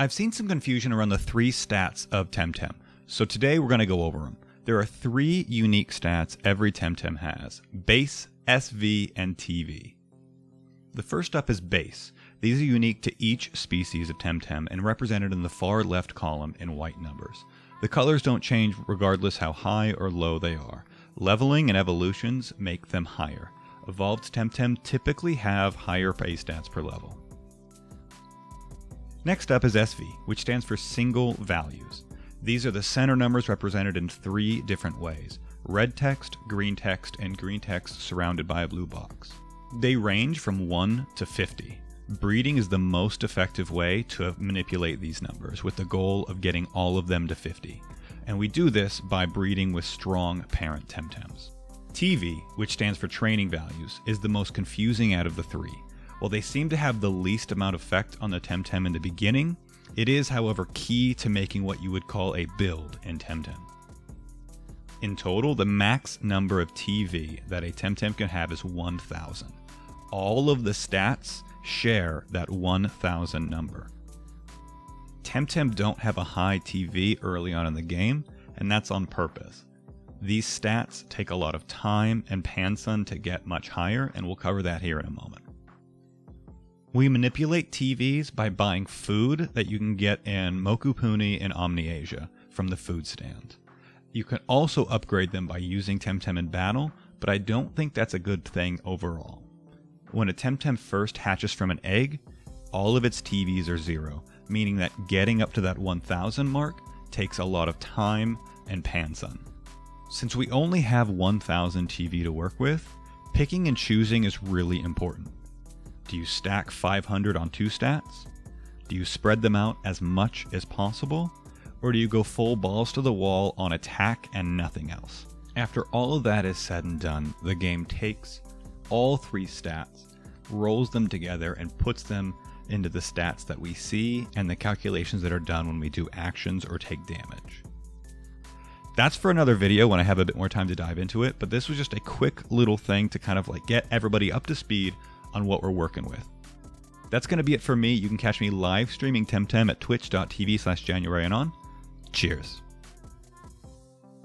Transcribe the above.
I've seen some confusion around the 3 stats of Temtem, so today we're going to go over them. There are 3 unique stats every Temtem has: base, SV, and TV. The first up is base. These are unique to each species of Temtem and represented in the far left column in white numbers. The colors don't change regardless how high or low they are. Leveling and evolutions make them higher. Evolved Temtem typically have higher base stats per level. Next up is SV, which stands for single values. These are the center numbers represented in 3 different ways: red text, and green text surrounded by a blue box. They range from 1 to 50. Breeding is the most effective way to manipulate these numbers, with the goal of getting all of them to 50. And we do this by breeding with strong parent Temtems. TV, which stands for training values, is the most confusing out of the 3. While they seem to have the least amount of effect on the Temtem in the beginning, it is, however, key to making what you would call a build in Temtem. In total, the max number of TV that a Temtem can have is 1,000. All of the stats share that 1,000 number. Temtem don't have a high TV early on in the game, and that's on purpose. These stats take a lot of time and pansun to get much higher, and we'll cover that here in a moment. We manipulate TVs by buying food that you can get in Mokupuni and Omni-Asia from the food stand. You can also upgrade them by using Temtem in battle, but I don't think that's a good thing overall. When a Temtem first hatches from an egg, all of its TVs are 0, meaning that getting up to that 1,000 mark takes a lot of time and pansun. Since we only have 1,000 TV to work with, picking and choosing is really important. Do you stack 500 on 2 stats? Do you spread them out as much as possible? Or do you go full balls to the wall on attack and nothing else? After all of that is said and done, the game takes all 3 stats, rolls them together, and puts them into the stats that we see and the calculations that are done when we do actions or take damage. That's for another video when I have a bit more time to dive into it, but this was just a quick little thing to kind of like get everybody up to speed on what we're working with. That's going to be it for me. You can catch me live streaming Temtem at twitch.tv/JanuaryAnon. Cheers.